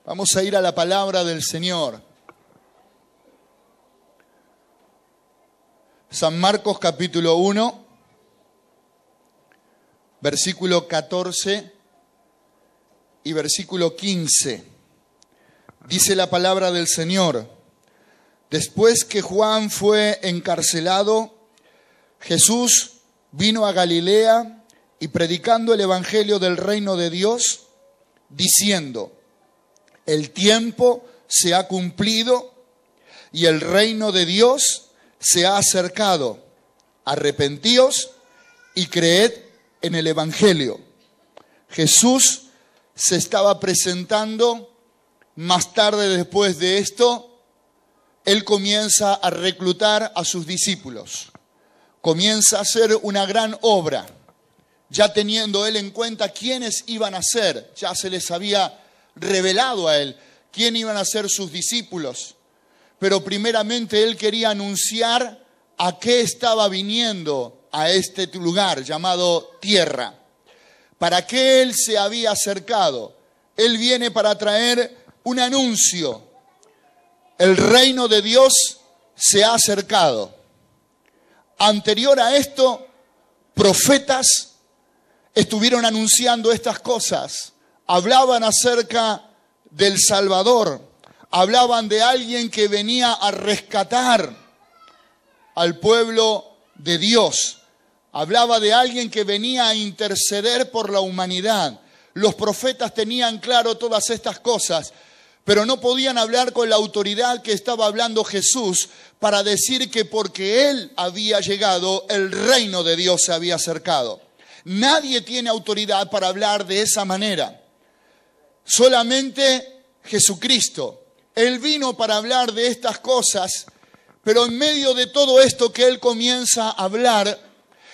Vamos a ir a la palabra del Señor. San Marcos capítulo 1, versículo 14 y versículo 15. Dice la palabra del Señor: después que Juan fue encarcelado, Jesús vino a Galilea y predicando el evangelio del reino de Dios, diciendo: el tiempo se ha cumplido y el reino de Dios se ha acercado. Arrepentíos y creed en el evangelio. Jesús se estaba presentando. Más tarde, después de esto, Él comienza a reclutar a sus discípulos. Comienza a hacer una gran obra, ya teniendo Él en cuenta quiénes iban a ser. Ya se les había revelado a Él quién iban a ser sus discípulos. Pero primeramente Él quería anunciar a qué estaba viniendo a este lugar llamado tierra. ¿Para qué Él se había acercado? Él viene para traer un anuncio. El reino de Dios se ha acercado. Anterior a esto, profetas estuvieron anunciando estas cosas. Hablaban acerca del Salvador. Hablaban de alguien que venía a rescatar al pueblo de Dios. Hablaba de alguien que venía a interceder por la humanidad. Los profetas tenían claro todas estas cosas, pero no podían hablar con la autoridad que estaba hablando Jesús para decir que porque Él había llegado, el reino de Dios se había acercado. Nadie tiene autoridad para hablar de esa manera. Solamente Jesucristo. Él vino para hablar de estas cosas, pero en medio de todo esto que Él comienza a hablar,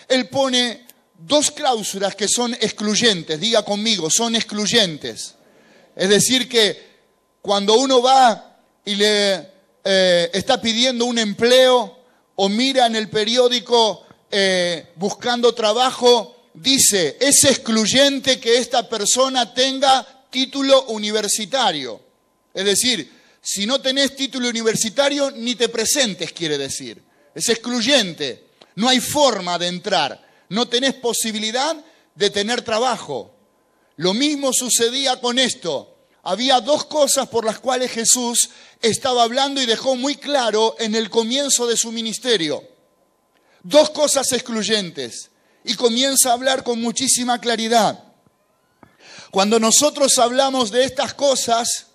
Él pone dos cláusulas que son excluyentes. Diga conmigo, son excluyentes. Es decir que cuando uno va y le está pidiendo un empleo o mira en el periódico buscando trabajo, dice, es excluyente que esta persona tenga título universitario. Es decir, si no tenés título universitario, ni te presentes, quiere decir. Es excluyente. No hay forma de entrar. No tenés posibilidad de tener trabajo. Lo mismo sucedía con esto. Había dos cosas por las cuales Jesús estaba hablando y dejó muy claro en el comienzo de su ministerio. Dos cosas excluyentes. Y comienza a hablar con muchísima claridad. Cuando nosotros hablamos de estas cosas,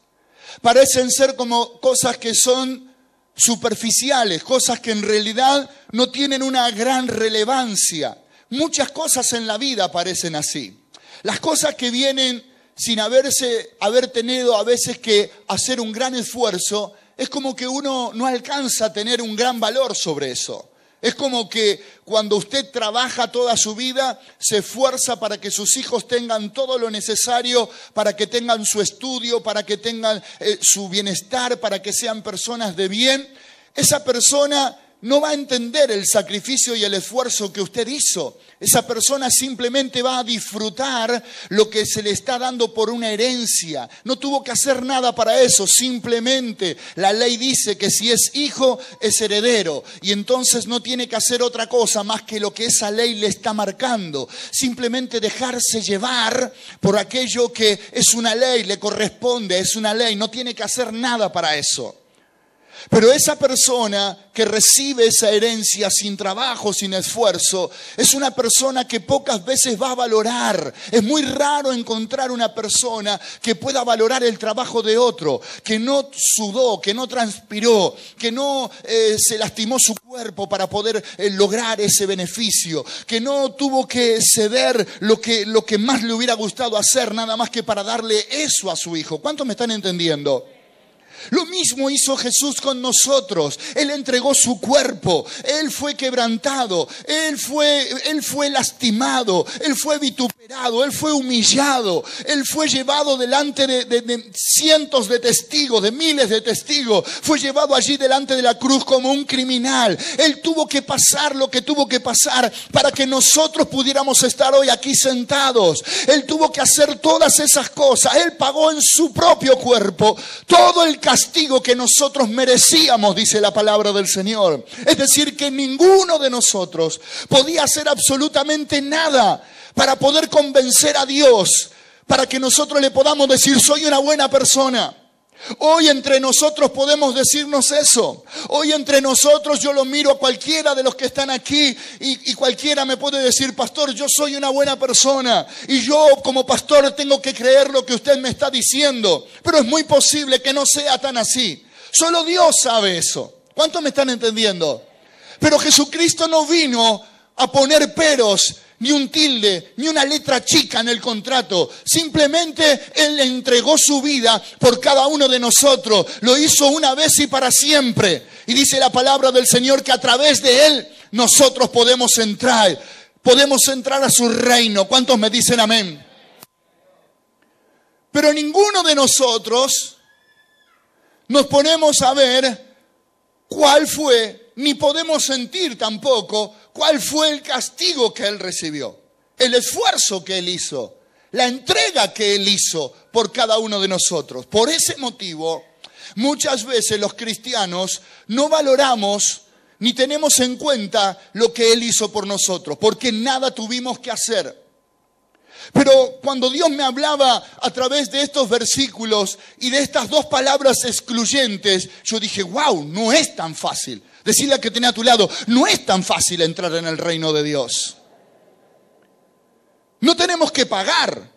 parecen ser como cosas que son superficiales, cosas que en realidad no tienen una gran relevancia. Muchas cosas en la vida parecen así. Las cosas que vienen sin haber tenido a veces que hacer un gran esfuerzo, es como que uno no alcanza a tener un gran valor sobre eso. Es como que cuando usted trabaja toda su vida, se esfuerza para que sus hijos tengan todo lo necesario, para que tengan su estudio, para que tengan su bienestar, para que sean personas de bien. Esa persona no va a entender el sacrificio y el esfuerzo que usted hizo. Esa persona simplemente va a disfrutar lo que se le está dando por una herencia. No tuvo que hacer nada para eso, simplemente la ley dice que si es hijo, es heredero. Y entonces no tiene que hacer otra cosa más que lo que esa ley le está marcando. Simplemente dejarse llevar por aquello que es una ley, le corresponde, es una ley. No tiene que hacer nada para eso. Pero esa persona que recibe esa herencia sin trabajo, sin esfuerzo, es una persona que pocas veces va a valorar. Es muy raro encontrar una persona que pueda valorar el trabajo de otro, que no sudó, que no transpiró, que no se lastimó su cuerpo para poder lograr ese beneficio, que no tuvo que ceder lo que más le hubiera gustado hacer, nada más que para darle eso a su hijo. ¿Cuántos me están entendiendo? Lo mismo hizo Jesús con nosotros. Él entregó su cuerpo. Él fue quebrantado. Él fue lastimado. Él fue vituperado. Él fue humillado, Él fue llevado delante de cientos de testigos, de miles de testigos, fue llevado allí delante de la cruz como un criminal. Él tuvo que pasar lo que tuvo que pasar para que nosotros pudiéramos estar hoy aquí sentados. Él tuvo que hacer todas esas cosas. Él pagó en su propio cuerpo todo el castigo que nosotros merecíamos, dice la palabra del Señor. Es decir, que ninguno de nosotros podía hacer absolutamente nada para poder convencer a Dios, para que nosotros le podamos decir, soy una buena persona. Hoy entre nosotros podemos decirnos eso. Hoy entre nosotros yo lo miro a cualquiera de los que están aquí y cualquiera me puede decir, pastor, yo soy una buena persona y yo como pastor tengo que creer lo que usted me está diciendo. Pero es muy posible que no sea tan así. Solo Dios sabe eso. ¿Cuántos me están entendiendo? Pero Jesucristo no vino a poner peros, ni un tilde, ni una letra chica en el contrato. Simplemente Él entregó su vida por cada uno de nosotros. Lo hizo una vez y para siempre. Y dice la palabra del Señor que a través de Él nosotros podemos entrar a su reino. ¿Cuántos me dicen amén? Pero ninguno de nosotros nos ponemos a ver cuál fue, ni podemos sentir tampoco cuál fue el castigo que Él recibió, el esfuerzo que Él hizo, la entrega que Él hizo por cada uno de nosotros. Por ese motivo, muchas veces los cristianos no valoramos ni tenemos en cuenta lo que Él hizo por nosotros, porque nada tuvimos que hacer. Pero cuando Dios me hablaba a través de estos versículos y de estas dos palabras excluyentes, yo dije, wow, no es tan fácil. Decirle al que tenía a tu lado, no es tan fácil entrar en el reino de Dios. No tenemos que pagar,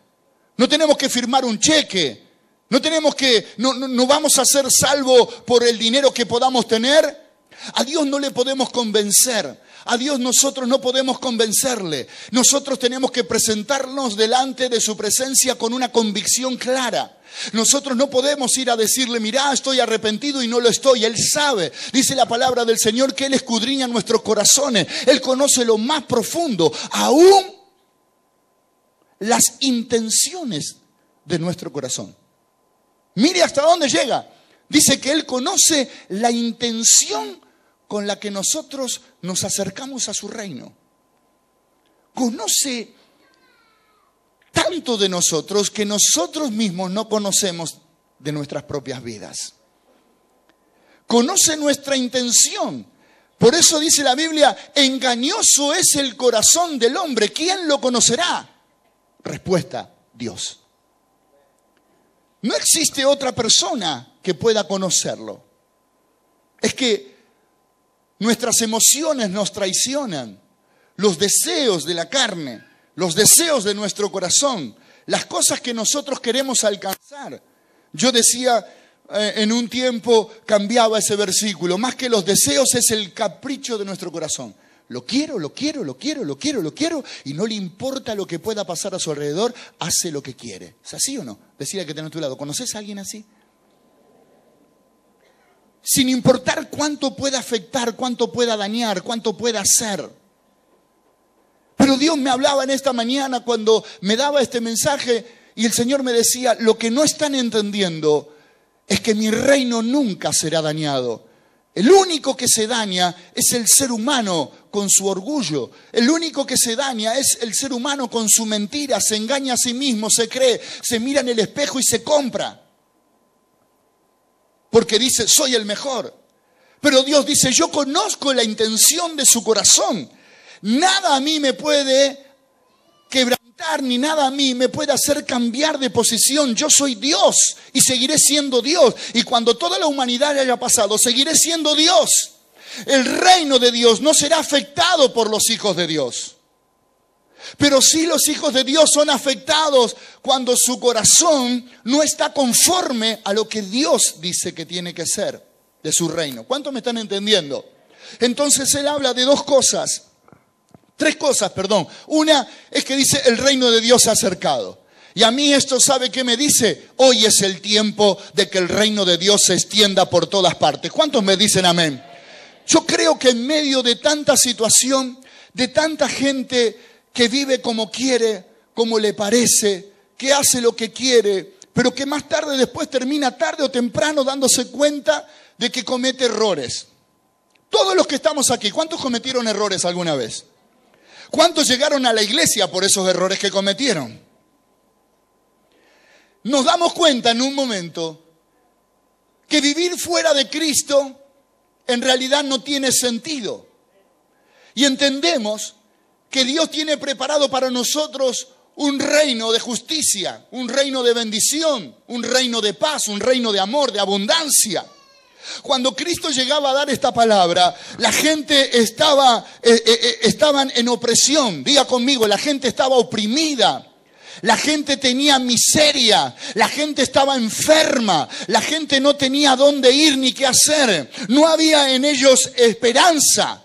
no tenemos que firmar un cheque, no vamos a ser salvos por el dinero que podamos tener. A Dios no le podemos convencer. A Dios nosotros no podemos convencerle. Nosotros tenemos que presentarnos delante de su presencia con una convicción clara. Nosotros no podemos ir a decirle, mirá, estoy arrepentido y no lo estoy. Él sabe, dice la palabra del Señor, que Él escudriña nuestros corazones. Él conoce lo más profundo, aún las intenciones de nuestro corazón. Mire hasta dónde llega. Dice que Él conoce la intención con la que nosotros nos acercamos a su reino. Conoce tanto de nosotros que nosotros mismos no conocemos de nuestras propias vidas. Conoce nuestra intención. Por eso dice la Biblia, engañoso es el corazón del hombre. ¿Quién lo conocerá? Respuesta, Dios. No existe otra persona que pueda conocerlo. Es que nuestras emociones nos traicionan, los deseos de la carne, los deseos de nuestro corazón, las cosas que nosotros queremos alcanzar. Yo decía, en un tiempo cambiaba ese versículo, más que los deseos es el capricho de nuestro corazón. Lo quiero, y no le importa lo que pueda pasar a su alrededor, hace lo que quiere. ¿Es así o no? Decía que tenés a tu lado, ¿conoces a alguien así? Sin importar cuánto pueda afectar, cuánto pueda dañar, cuánto pueda hacer. Pero Dios me hablaba en esta mañana cuando me daba este mensaje y el Señor me decía, lo que no están entendiendo es que mi reino nunca será dañado. El único que se daña es el ser humano con su orgullo. El único que se daña es el ser humano con su mentira. Se engaña a sí mismo, se cree, se mira en el espejo y se compra. Porque dice, soy el mejor. Pero Dios dice, yo conozco la intención de su corazón. Nada a mí me puede quebrantar, ni nada a mí me puede hacer cambiar de posición. Yo soy Dios y seguiré siendo Dios. Y cuando toda la humanidad haya pasado, seguiré siendo Dios. El reino de Dios no será afectado por los hijos de Dios. Pero sí los hijos de Dios son afectados cuando su corazón no está conforme a lo que Dios dice que tiene que ser de su reino. ¿Cuántos me están entendiendo? Entonces Él habla de tres cosas. Una es que dice el reino de Dios se ha acercado. Y a mí esto, ¿sabe qué me dice? Hoy es el tiempo de que el reino de Dios se extienda por todas partes. ¿Cuántos me dicen amén? Yo creo que en medio de tanta situación, de tanta gente que vive como quiere, como le parece, que hace lo que quiere, pero que más tarde después termina tarde o temprano dándose cuenta de que comete errores. Todos los que estamos aquí, ¿cuántos cometieron errores alguna vez? ¿Cuántos llegaron a la iglesia por esos errores que cometieron? Nos damos cuenta en un momento que vivir fuera de Cristo en realidad no tiene sentido. Y entendemos que Dios tiene preparado para nosotros un reino de justicia, un reino de bendición, un reino de paz, un reino de amor, de abundancia. Cuando Cristo llegaba a dar esta palabra, la gente estaban en opresión. Diga conmigo, la gente estaba oprimida. La gente tenía miseria, la gente estaba enferma, la gente no tenía dónde ir ni qué hacer. No había en ellos esperanza.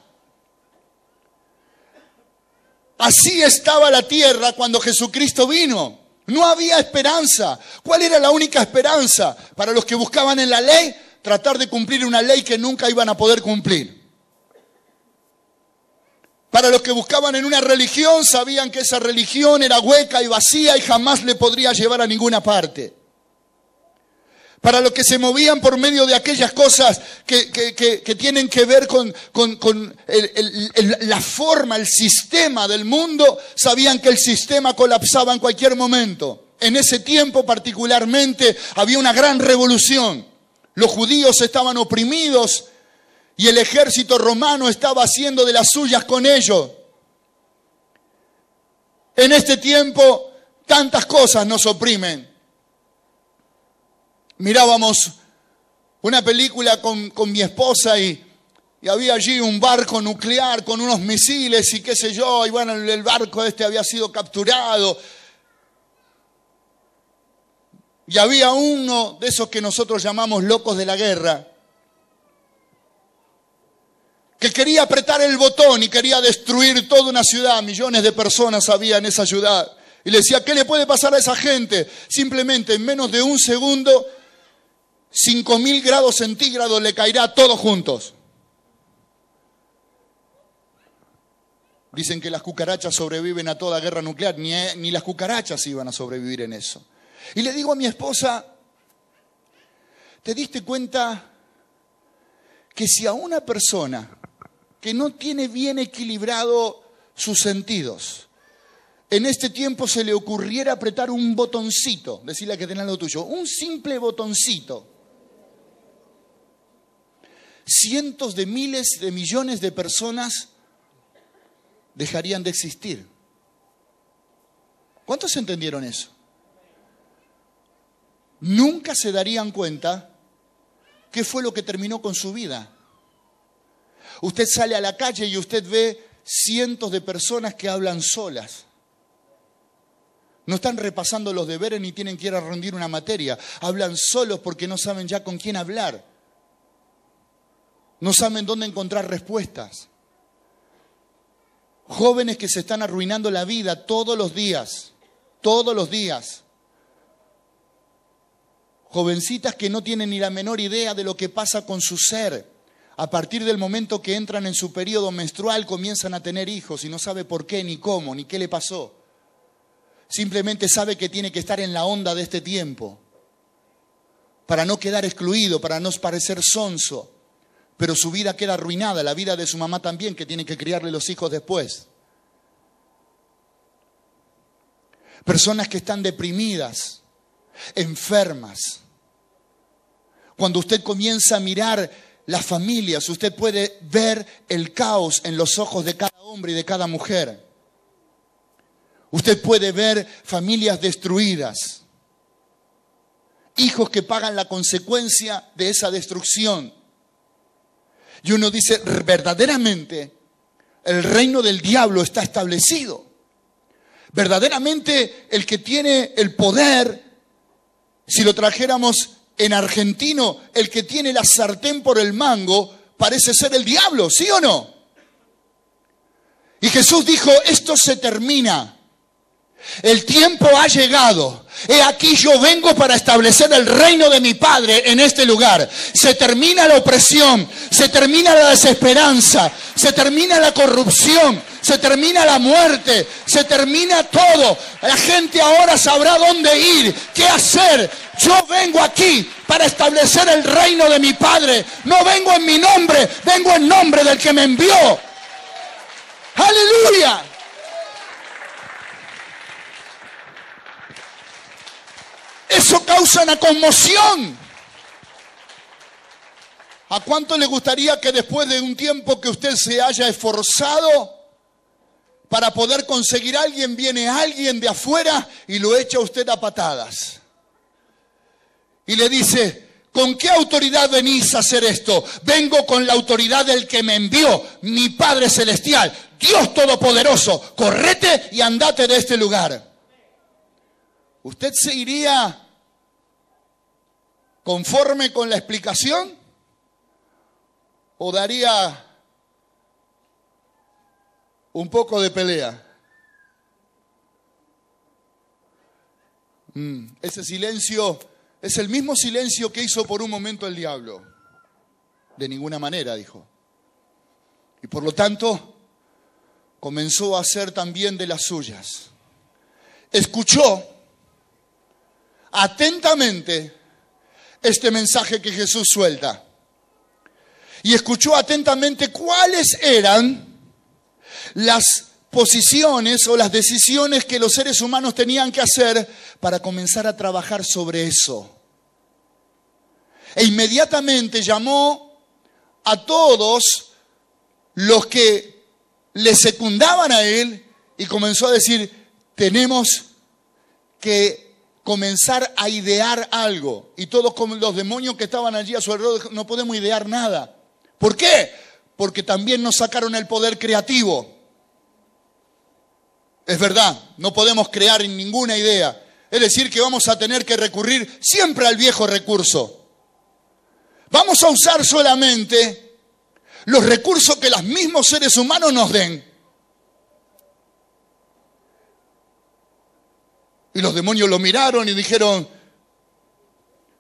Así estaba la tierra cuando Jesucristo vino. No había esperanza. ¿Cuál era la única esperanza? Para los que buscaban en la ley, tratar de cumplir una ley que nunca iban a poder cumplir. Para los que buscaban en una religión, sabían que esa religión era hueca y vacía y jamás le podría llevar a ninguna parte. Para los que se movían por medio de aquellas cosas que tienen que ver con la forma, el sistema del mundo, sabían que el sistema colapsaba en cualquier momento. En ese tiempo particularmente había una gran revolución. Los judíos estaban oprimidos y el ejército romano estaba haciendo de las suyas con ellos. En este tiempo tantas cosas nos oprimen. Mirábamos una película con mi esposa y había allí un barco nuclear con unos misiles y qué sé yo, y bueno, el barco había sido capturado. Y había uno de esos que nosotros llamamos locos de la guerra, que quería apretar el botón y quería destruir toda una ciudad. Millones de personas había en esa ciudad. Y le decía, ¿qué le puede pasar a esa gente? Simplemente en menos de un segundo, 5.000 grados centígrados le caerá a todos juntos. Dicen que las cucarachas sobreviven a toda guerra nuclear. Ni las cucarachas iban a sobrevivir en eso. Y le digo a mi esposa, ¿te diste cuenta que si a una persona que no tiene bien equilibrado sus sentidos, en este tiempo se le ocurriera apretar un botoncito, decirle que tenés lo tuyo, un simple botoncito, cientos de miles de millones de personas dejarían de existir? ¿Cuántos entendieron eso? Nunca se darían cuenta qué fue lo que terminó con su vida. Usted sale a la calle y usted ve cientos de personas que hablan solas. No están repasando los deberes ni tienen que ir a rendir una materia. Hablan solos porque no saben ya con quién hablar. No saben dónde encontrar respuestas. Jóvenes que se están arruinando la vida todos los días. Todos los días. Jovencitas que no tienen ni la menor idea de lo que pasa con su ser. A partir del momento que entran en su periodo menstrual comienzan a tener hijos y no sabe por qué, ni cómo, ni qué le pasó. Simplemente sabe que tiene que estar en la onda de este tiempo para no quedar excluido, para no parecer sonso. Pero su vida queda arruinada, la vida de su mamá también, que tiene que criarle los hijos después. Personas que están deprimidas, enfermas. Cuando usted comienza a mirar las familias, usted puede ver el caos en los ojos de cada hombre y de cada mujer. Usted puede ver familias destruidas, hijos que pagan la consecuencia de esa destrucción. Y uno dice, verdaderamente, el reino del diablo está establecido. Verdaderamente, el que tiene el poder, si lo trajéramos en argentino, el que tiene la sartén por el mango, parece ser el diablo, ¿sí o no? Y Jesús dijo, esto se termina. El tiempo ha llegado. He aquí yo vengo para establecer el reino de mi Padre en este lugar. Se termina la opresión, se termina la desesperanza, se termina la corrupción, se termina la muerte, se termina todo. La gente ahora sabrá dónde ir, qué hacer. Yo vengo aquí para establecer el reino de mi Padre. No vengo en mi nombre, vengo en nombre del que me envió. ¡Aleluya! Eso causa una conmoción. ¿A cuánto le gustaría que después de un tiempo que usted se haya esforzado para poder conseguir a alguien, viene alguien de afuera y lo echa a usted a patadas? Y le dice, ¿con qué autoridad venís a hacer esto? Vengo con la autoridad del que me envió, mi Padre Celestial, Dios Todopoderoso. Correte y andate de este lugar. ¿Usted se iría conforme con la explicación? ¿O daría un poco de pelea? Ese silencio es el mismo silencio que hizo por un momento el diablo. De ninguna manera, dijo. Y por lo tanto, comenzó a hacer también de las suyas. Escuchó atentamente este mensaje que Jesús suelta. Y escuchó atentamente cuáles eran las posiciones o las decisiones que los seres humanos tenían que hacer para comenzar a trabajar sobre eso. E inmediatamente llamó a todos los que le secundaban a él y comenzó a decir, tenemos que comenzar a idear algo. Y todos como los demonios que estaban allí a su alrededor, no podemos idear nada. ¿Por qué? Porque también nos sacaron el poder creativo. Es verdad, no podemos crear ninguna idea. Es decir, que vamos a tener que recurrir siempre al viejo recurso. Vamos a usar solamente los recursos que los mismos seres humanos nos den. Y los demonios lo miraron y dijeron,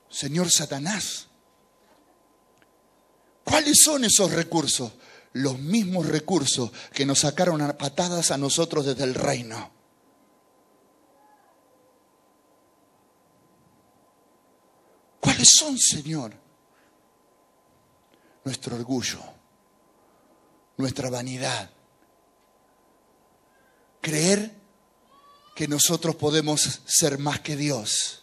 Señor Satanás, ¿cuáles son esos recursos? Los mismos recursos que nos sacaron a patadas a nosotros desde el reino. ¿Cuáles son, Señor? Nuestro orgullo, nuestra vanidad, creer que nosotros podemos ser más que Dios.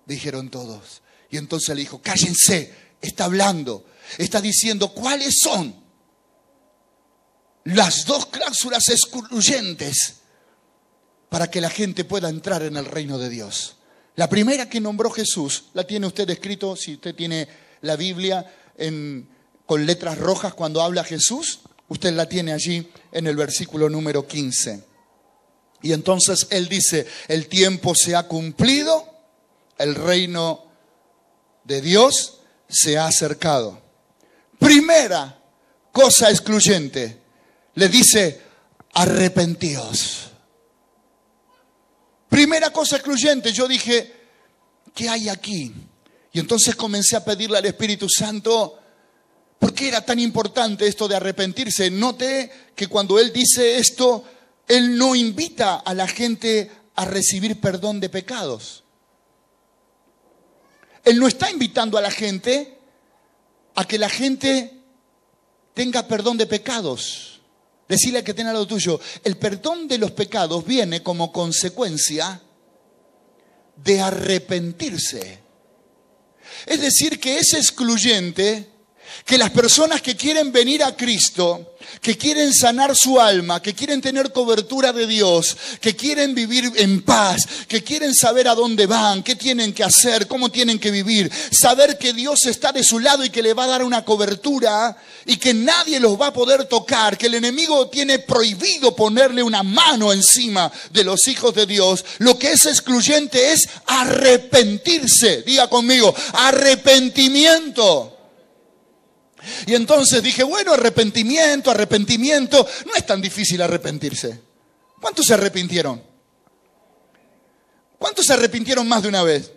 Dijeron todos. Y entonces le dijo, cállense, está hablando, está diciendo cuáles son las dos cláusulas excluyentes para que la gente pueda entrar en el reino de Dios. La primera que nombró Jesús, la tiene usted escrito, si usted tiene la Biblia con letras rojas cuando habla Jesús, usted la tiene allí en el versículo número 15. Y entonces él dice, el tiempo se ha cumplido, el reino de Dios se ha acercado. Primera cosa excluyente, le dice, arrepentíos. Primera cosa excluyente, yo dije, ¿qué hay aquí? Y entonces comencé a pedirle al Espíritu Santo, ¿por qué era tan importante esto de arrepentirse? Noté que cuando Él dice esto, Él no invita a la gente a recibir perdón de pecados. Él no está invitando a la gente a que la gente tenga perdón de pecados. Decirle que tenga lo tuyo. El perdón de los pecados viene como consecuencia de arrepentirse. Es decir, que es excluyente que las personas que quieren venir a Cristo, que quieren sanar su alma, que quieren tener cobertura de Dios, que quieren vivir en paz, que quieren saber a dónde van, qué tienen que hacer, cómo tienen que vivir, saber que Dios está de su lado y que le va a dar una cobertura y que nadie los va a poder tocar, que el enemigo tiene prohibido ponerle una mano encima de los hijos de Dios. Lo que es excluyente es arrepentirse. Diga conmigo, arrepentimiento. Y entonces dije, bueno, arrepentimiento, no es tan difícil arrepentirse. ¿Cuántos se arrepintieron? ¿Cuántos se arrepintieron más de una vez?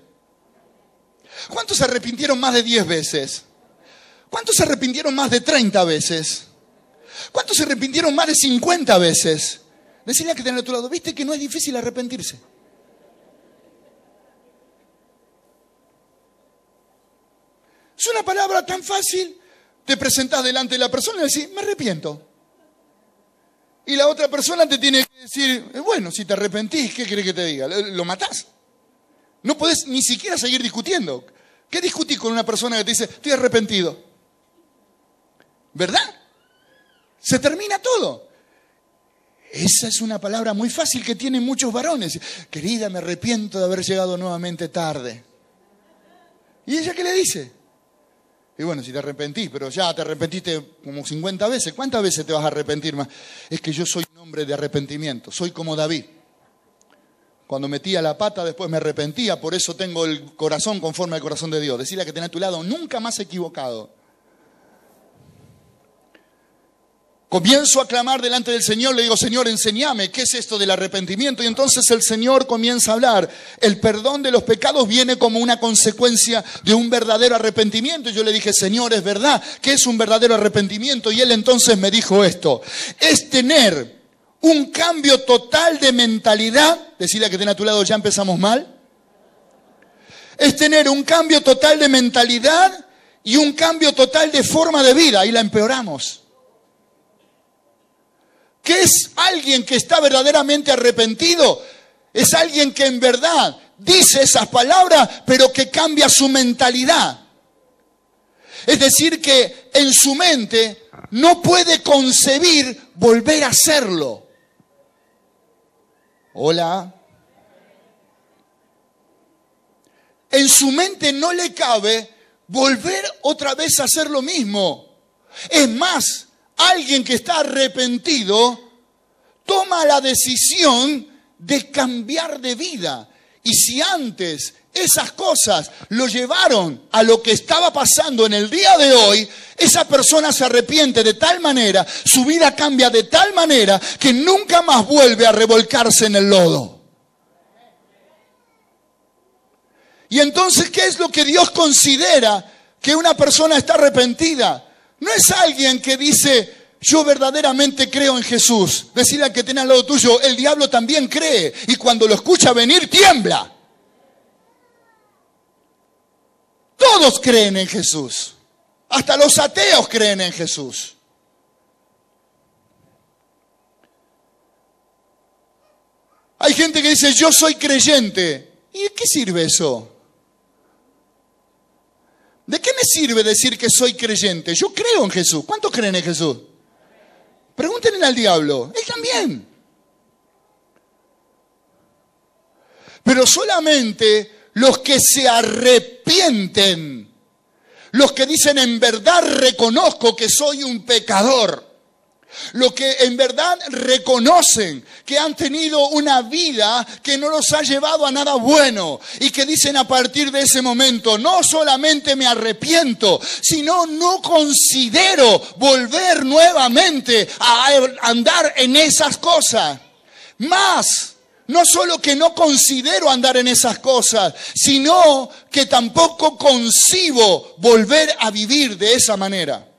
¿Cuántos se arrepintieron más de 10 veces? ¿Cuántos se arrepintieron más de 30 veces? ¿Cuántos se arrepintieron más de 50 veces? Decirle a que tiene a tu lado, ¿viste que no es difícil arrepentirse? Es una palabra tan fácil. Te presentás delante de la persona y decís, me arrepiento. Y la otra persona te tiene que decir, bueno, si te arrepentís, ¿qué querés que te diga? ¿Lo matás? No podés ni siquiera seguir discutiendo. ¿Qué discutís con una persona que te dice, estoy arrepentido? ¿Verdad? Se termina todo. Esa es una palabra muy fácil que tienen muchos varones. Querida, me arrepiento de haber llegado nuevamente tarde. ¿Y ella qué le dice? Y bueno, si te arrepentís, pero ya te arrepentiste como 50 veces, ¿cuántas veces te vas a arrepentir más? Es que yo soy un hombre de arrepentimiento, soy como David. Cuando metía la pata, después me arrepentía, por eso tengo el corazón conforme al corazón de Dios. Decirle a que tenés a tu lado, nunca más equivocado. Comienzo a clamar delante del Señor, le digo, Señor, enséñame, ¿qué es esto del arrepentimiento? Y entonces el Señor comienza a hablar. El perdón de los pecados viene como una consecuencia de un verdadero arrepentimiento. Y yo le dije, Señor, es verdad, ¿qué es un verdadero arrepentimiento? Y Él entonces me dijo esto, es tener un cambio total de mentalidad. Decirle a que tiene a tu lado, ya empezamos mal. Es tener un cambio total de mentalidad y un cambio total de forma de vida. Y la empeoramos. ¿Qué es alguien que está verdaderamente arrepentido? Es alguien que en verdad dice esas palabras, pero que cambia su mentalidad. Es decir, que en su mente no puede concebir volver a hacerlo. Hola. En su mente no le cabe volver otra vez a hacer lo mismo. Es más, alguien que está arrepentido toma la decisión de cambiar de vida. Y si antes esas cosas lo llevaron a lo que estaba pasando en el día de hoy, esa persona se arrepiente de tal manera, su vida cambia de tal manera que nunca más vuelve a revolcarse en el lodo. Y entonces, ¿qué es lo que Dios considera que una persona está arrepentida? No es alguien que dice, yo verdaderamente creo en Jesús. Decirle al que tiene al lado tuyo, el diablo también cree. Y cuando lo escucha venir, tiembla. Todos creen en Jesús. Hasta los ateos creen en Jesús. Hay gente que dice, yo soy creyente. ¿Y de qué sirve eso? ¿De qué me sirve decir que soy creyente? Yo creo en Jesús. ¿Cuántos creen en Jesús? Pregúntenle al diablo. Él también. Pero solamente los que se arrepienten, los que dicen en verdad reconozco que soy un pecador, los que en verdad reconocen que han tenido una vida que no los ha llevado a nada bueno y que dicen a partir de ese momento, no solamente me arrepiento, sino no considero volver nuevamente a andar en esas cosas. Más, no solo que no considero andar en esas cosas, sino que tampoco concibo volver a vivir de esa manera.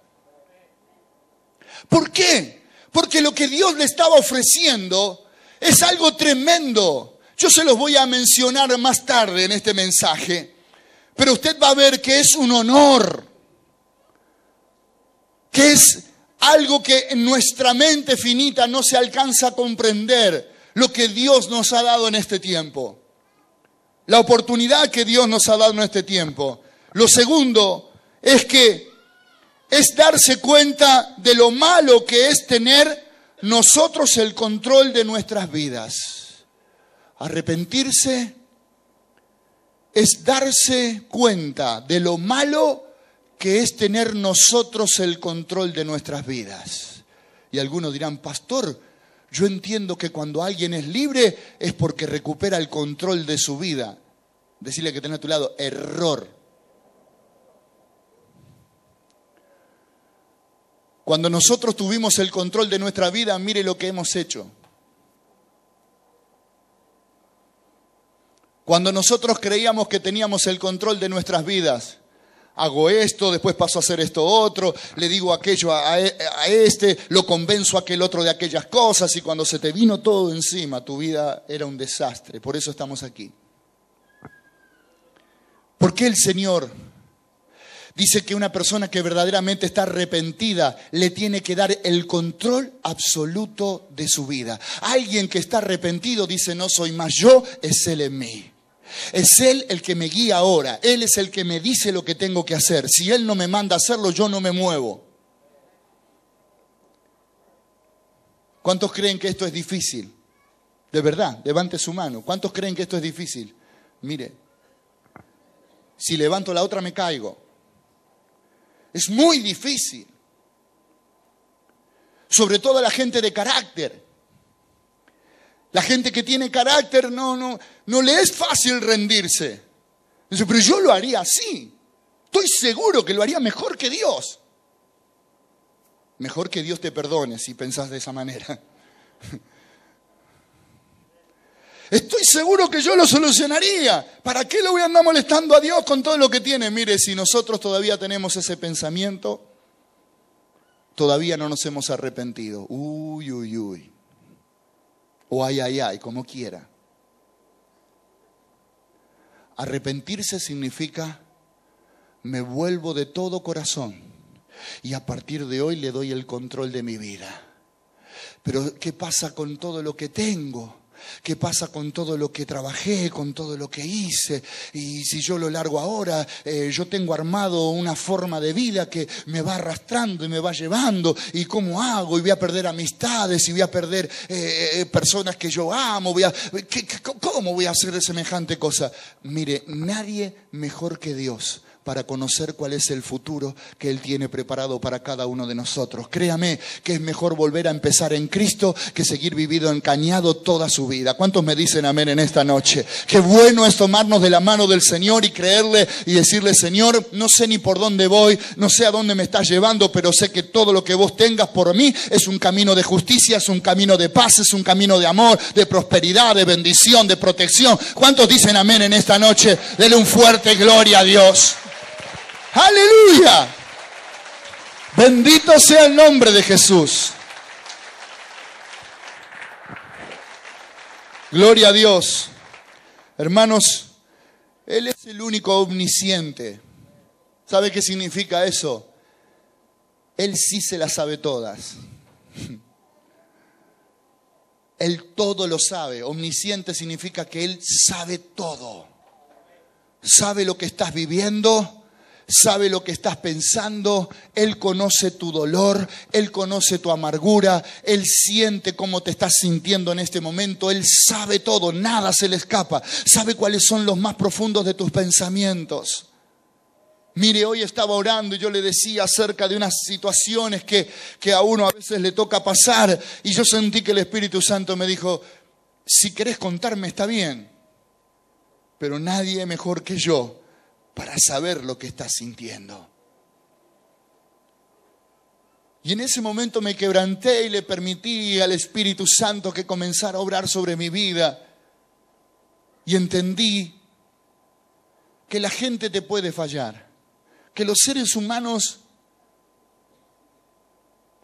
¿Por qué? Porque lo que Dios le estaba ofreciendo es algo tremendo. Yo se los voy a mencionar más tarde en este mensaje, pero usted va a ver que es un honor, que es algo que en nuestra mente finita no se alcanza a comprender, lo que Dios nos ha dado en este tiempo. La oportunidad que Dios nos ha dado en este tiempo. Lo segundo es que es darse cuenta de lo malo que es tener nosotros el control de nuestras vidas. Arrepentirse es darse cuenta de lo malo que es tener nosotros el control de nuestras vidas. Y algunos dirán, pastor, yo entiendo que cuando alguien es libre es porque recupera el control de su vida. Decirle que tenés a tu lado, error. Cuando nosotros tuvimos el control de nuestra vida, mire lo que hemos hecho. Cuando nosotros creíamos que teníamos el control de nuestras vidas, Hago esto, después paso a hacer esto otro, le digo aquello a este, lo convenzo a aquel otro de aquellas cosas, y cuando se te vino todo encima, tu vida era un desastre. Por eso estamos aquí. ¿Por qué el Señor dice que una persona que verdaderamente está arrepentida le tiene que dar el control absoluto de su vida? Alguien que está arrepentido dice: no soy más yo, es Él en mí. Es Él el que me guía ahora. Él es el que me dice lo que tengo que hacer. Si Él no me manda a hacerlo, yo no me muevo. ¿Cuántos creen que esto es difícil? De verdad, levante su mano. ¿Cuántos creen que esto es difícil? Mire, si levanto la otra me caigo. Es muy difícil. Sobre todo la gente de carácter. La gente que tiene carácter no le es fácil rendirse. Dice: pero yo lo haría así. Estoy seguro que lo haría mejor que Dios. Mejor que Dios te perdone si pensás de esa manera. Estoy seguro que yo lo solucionaría. ¿Para qué lo voy a andar molestando a Dios con todo lo que tiene? Mire, si nosotros todavía tenemos ese pensamiento, todavía no nos hemos arrepentido. Uy, uy, uy. O ay, ay, ay, como quiera. Arrepentirse significa: me vuelvo de todo corazón y a partir de hoy le doy el control de mi vida. Pero ¿qué pasa con todo lo que tengo? ¿Qué pasa con todo lo que trabajé, con todo lo que hice? Y si yo lo largo ahora, yo tengo armado una forma de vida que me va arrastrando y me va llevando. ¿Y cómo hago? Y voy a perder amistades, y voy a perder personas que yo amo. ¿Cómo voy a hacer semejante cosa? Mire, nadie mejor que Dios para conocer cuál es el futuro que Él tiene preparado para cada uno de nosotros. Créame que es mejor volver a empezar en Cristo que seguir vivido engañado toda su vida. ¿Cuántos me dicen amén en esta noche? Qué bueno es tomarnos de la mano del Señor y creerle y decirle: Señor, no sé ni por dónde voy, no sé a dónde me estás llevando, pero sé que todo lo que vos tengas por mí es un camino de justicia, es un camino de paz, es un camino de amor, de prosperidad, de bendición, de protección. ¿Cuántos dicen amén en esta noche? Dele un fuerte gloria a Dios. ¡Aleluya! Bendito sea el nombre de Jesús. Gloria a Dios. Hermanos, Él es el único omnisciente. ¿Sabe qué significa eso? Él sí se las sabe todas. Él todo lo sabe. Omnisciente significa que Él sabe todo. Sabe lo que estás viviendo. Sabe lo que estás pensando. Él conoce tu dolor, Él conoce tu amargura, Él siente cómo te estás sintiendo en este momento. Él sabe todo, nada se le escapa. Sabe cuáles son los más profundos de tus pensamientos. Mire, hoy estaba orando y yo le decía acerca de unas situaciones que a uno a veces le toca pasar, y yo sentí que el Espíritu Santo me dijo: si querés contarme está bien, pero nadie mejor que yo para saber lo que estás sintiendo. Y en ese momento me quebranté y le permití al Espíritu Santo que comenzara a obrar sobre mi vida. Y entendí que la gente te puede fallar, que los seres humanos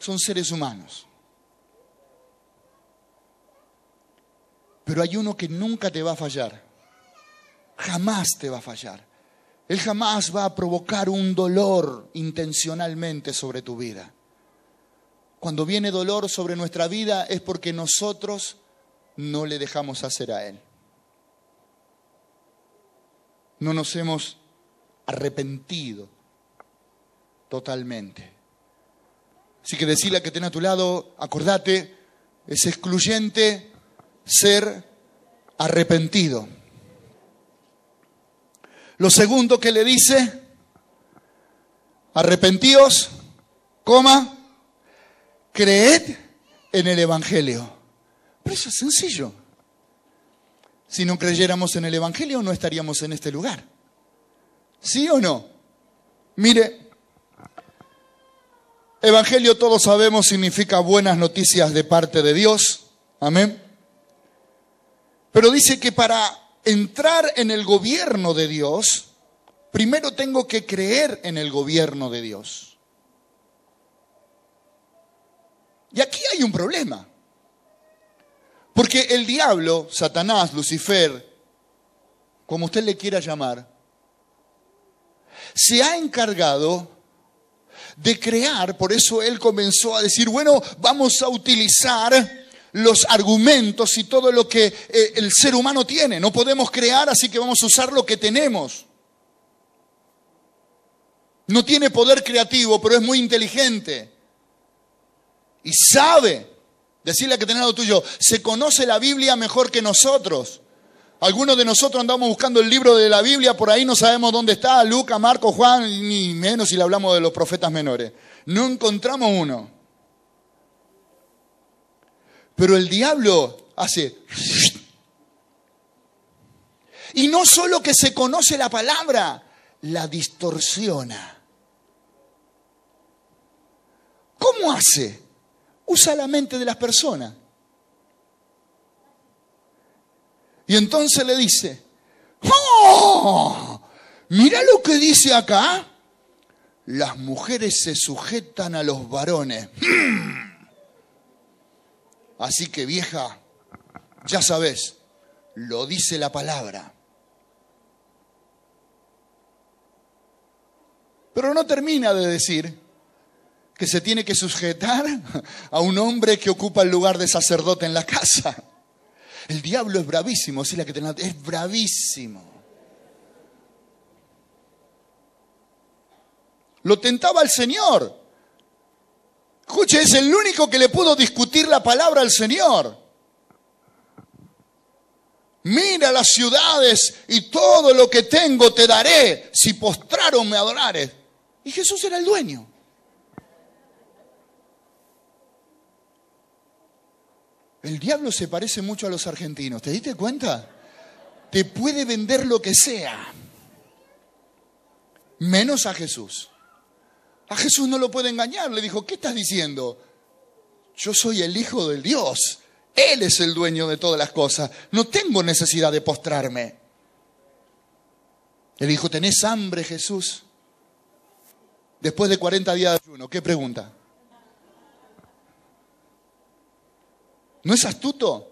son seres humanos. Pero hay uno que nunca te va a fallar, jamás te va a fallar. Él jamás va a provocar un dolor intencionalmente sobre tu vida. Cuando viene dolor sobre nuestra vida es porque nosotros no le dejamos hacer a Él. No nos hemos arrepentido totalmente. Así que decirle a que tenga a tu lado: acordate, es excluyente ser arrepentido. Lo segundo que le dice: arrepentíos, creed en el Evangelio. Pero eso es sencillo. Si no creyéramos en el Evangelio, no estaríamos en este lugar. ¿Sí o no? Mire, Evangelio, todos sabemos, significa buenas noticias de parte de Dios. Amén. Pero dice que para entrar en el gobierno de Dios primero tengo que creer en el gobierno de Dios. Y aquí hay un problema. Porque el diablo, Satanás, Lucifer, como usted le quiera llamar, se ha encargado de crear, por eso él comenzó a decir, bueno, vamos a utilizar los argumentos y todo lo que el ser humano tiene. No podemos crear, así que vamos a usar lo que tenemos. No tiene poder creativo, pero es muy inteligente. Y sabe, decirle que tenés lo tuyo, se conoce la Biblia mejor que nosotros. Algunos de nosotros andamos buscando el libro de la Biblia, por ahí no sabemos dónde está, Lucas, Marcos, Juan, ni menos si le hablamos de los profetas menores. No encontramos uno. Pero el diablo hace... Y no solo que se conoce la palabra, la distorsiona. ¿Cómo hace? Usa la mente de las personas. Y entonces le dice, ¡oh! Mira lo que dice acá. Las mujeres se sujetan a los varones. Así que vieja, ya sabes, lo dice la palabra. Pero no termina de decir que se tiene que sujetar a un hombre que ocupa el lugar de sacerdote en la casa. El diablo es bravísimo, sí, es bravísimo. Lo tentaba al Señor. Escuche, es el único que le pudo discutir la palabra al Señor. Mira las ciudades y todo lo que tengo te daré si postraron me adorares. Y Jesús era el dueño. El diablo se parece mucho a los argentinos, ¿te diste cuenta? Te puede vender lo que sea, menos a Jesús. A Jesús no lo puede engañar, le dijo, ¿qué estás diciendo? Yo soy el Hijo del Dios, Él es el dueño de todas las cosas, no tengo necesidad de postrarme. Le dijo, ¿tenés hambre, Jesús? Después de 40 días de ayuno, ¿qué pregunta? ¿No es astuto?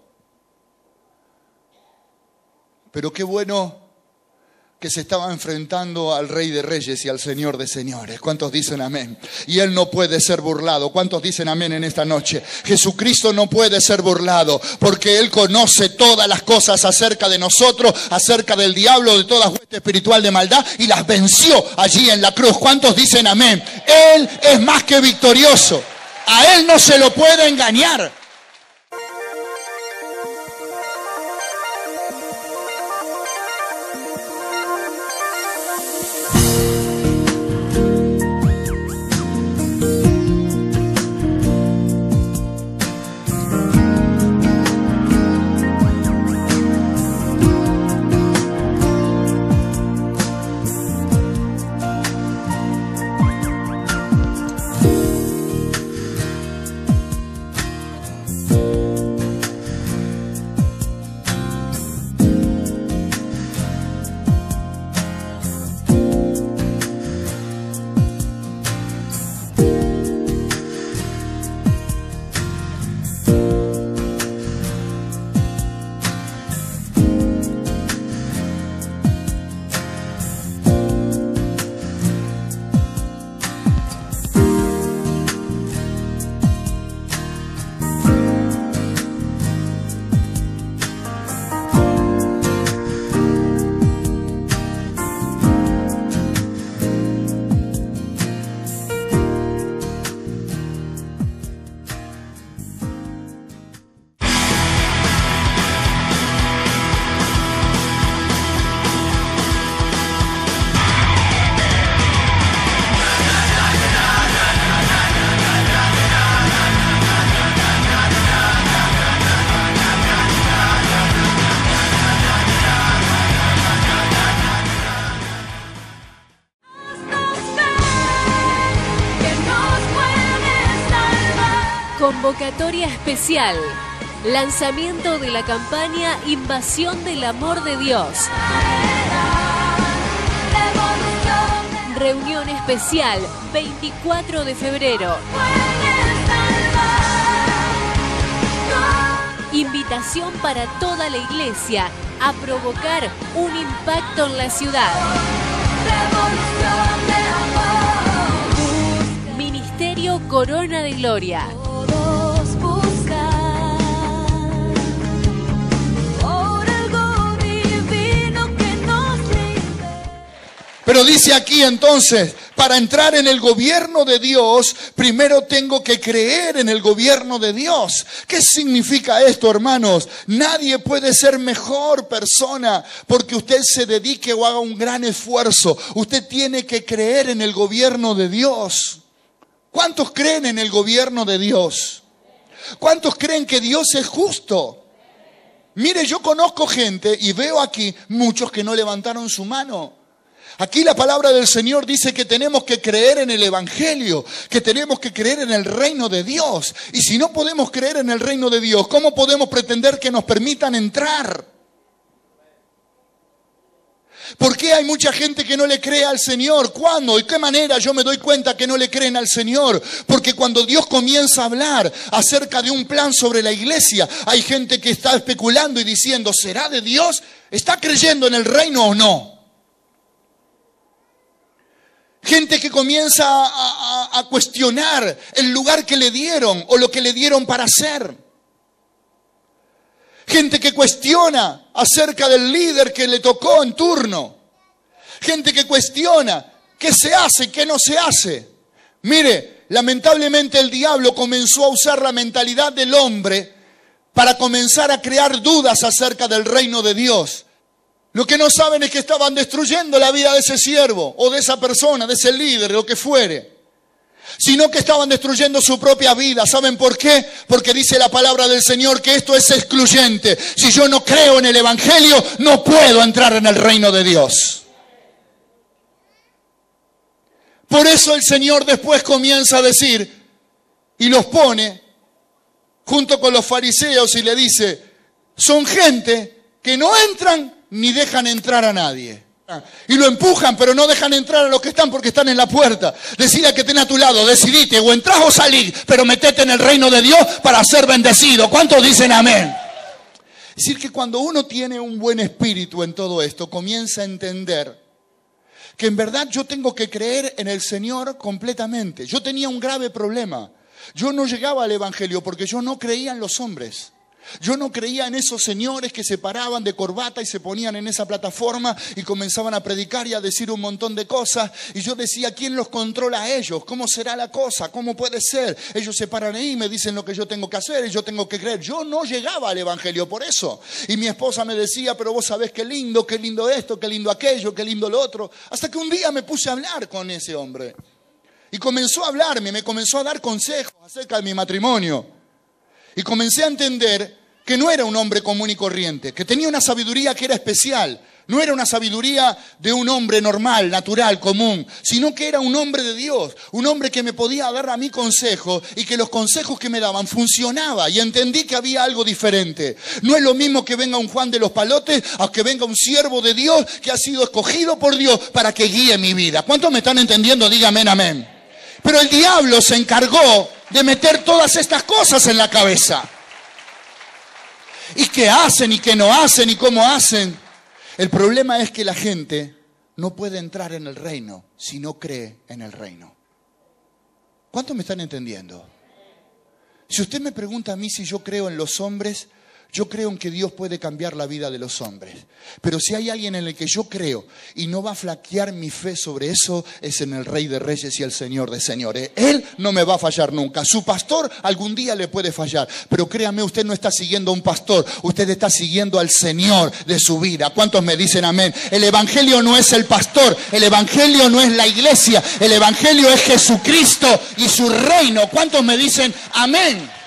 Pero qué bueno que se estaba enfrentando al Rey de Reyes y al Señor de Señores. ¿Cuántos dicen amén? Y Él no puede ser burlado. ¿Cuántos dicen amén en esta noche? Jesucristo no puede ser burlado porque Él conoce todas las cosas acerca de nosotros, acerca del diablo, de toda hueste espiritual de maldad y las venció allí en la cruz. ¿Cuántos dicen amén? Él es más que victorioso. A Él no se lo puede engañar. Convocatoria especial. Lanzamiento de la campaña Invasión del Amor de Dios. Reunión especial 24 de febrero. Invitación para toda la iglesia a provocar un impacto en la ciudad. Ministerio Corona de Gloria. Pero dice aquí entonces, para entrar en el gobierno de Dios, primero tengo que creer en el gobierno de Dios. ¿Qué significa esto, hermanos? Nadie puede ser mejor persona porque usted se dedique o haga un gran esfuerzo. Usted tiene que creer en el gobierno de Dios. ¿Cuántos creen en el gobierno de Dios? ¿Cuántos creen que Dios es justo? Mire, yo conozco gente y veo aquí muchos que no levantaron su mano. Aquí la palabra del Señor dice que tenemos que creer en el Evangelio, que tenemos que creer en el reino de Dios. Y si no podemos creer en el reino de Dios, ¿cómo podemos pretender que nos permitan entrar? ¿Por qué hay mucha gente que no le cree al Señor? ¿Cuándo? ¿De qué manera yo me doy cuenta que no le creen al Señor? Porque cuando Dios comienza a hablar acerca de un plan sobre la iglesia, hay gente que está especulando y diciendo, ¿será de Dios? ¿Está creyendo en el reino o no? Gente que comienza a cuestionar el lugar que le dieron o lo que le dieron para hacer. Gente que cuestiona acerca del líder que le tocó en turno. Gente que cuestiona qué se hace y qué no se hace. Mire, lamentablemente el diablo comenzó a usar la mentalidad del hombre para comenzar a crear dudas acerca del reino de Dios. Lo que no saben es que estaban destruyendo la vida de ese siervo o de esa persona, de ese líder, lo que fuere. Sino que estaban destruyendo su propia vida. ¿Saben por qué? Porque dice la palabra del Señor que esto es excluyente. Si yo no creo en el Evangelio, no puedo entrar en el reino de Dios. Por eso el Señor después comienza a decir y los pone junto con los fariseos y le dice, son gente que no entran ni dejan entrar a nadie. Y lo empujan, pero no dejan entrar a los que están porque están en la puerta. Decide al que tiene a tu lado, decidite, o entras o salís, pero metete en el reino de Dios para ser bendecido. ¿Cuántos dicen amén? Es decir, que cuando uno tiene un buen espíritu en todo esto, comienza a entender que en verdad yo tengo que creer en el Señor completamente. Yo tenía un grave problema. Yo no llegaba al Evangelio porque yo no creía en los hombres. Yo no creía en esos señores que se paraban de corbata y se ponían en esa plataforma y comenzaban a predicar y a decir un montón de cosas. Y yo decía, ¿quién los controla a ellos? ¿Cómo será la cosa? ¿Cómo puede ser? Ellos se paran ahí y me dicen lo que yo tengo que hacer y yo tengo que creer. Yo no llegaba al Evangelio por eso. Y mi esposa me decía, pero vos sabés qué lindo esto, qué lindo aquello, qué lindo lo otro. Hasta que un día me puse a hablar con ese hombre. Y comenzó a hablarme, me comenzó a dar consejos acerca de mi matrimonio. Y comencé a entender que no era un hombre común y corriente, que tenía una sabiduría que era especial. No era una sabiduría de un hombre normal, natural, común, sino que era un hombre de Dios, un hombre que me podía dar a mí consejos y que los consejos que me daban funcionaban y entendí que había algo diferente. No es lo mismo que venga un Juan de los Palotes a que venga un siervo de Dios que ha sido escogido por Dios para que guíe mi vida. ¿Cuántos me están entendiendo? Dígame amén. Pero el diablo se encargó de meter todas estas cosas en la cabeza. ¿Y qué hacen y qué no hacen y cómo hacen? El problema es que la gente no puede entrar en el reino si no cree en el reino. ¿Cuántos me están entendiendo? Si usted me pregunta a mí si yo creo en los hombres, yo creo en que Dios puede cambiar la vida de los hombres. Pero si hay alguien en el que yo creo y no va a flaquear mi fe sobre eso, es en el Rey de Reyes y el Señor de Señores. Él no me va a fallar nunca. Su pastor algún día le puede fallar. Pero créame, usted no está siguiendo a un pastor. Usted está siguiendo al Señor de su vida. ¿Cuántos me dicen amén? El Evangelio no es el pastor. El Evangelio no es la iglesia. El Evangelio es Jesucristo y su reino. ¿Cuántos me dicen amén?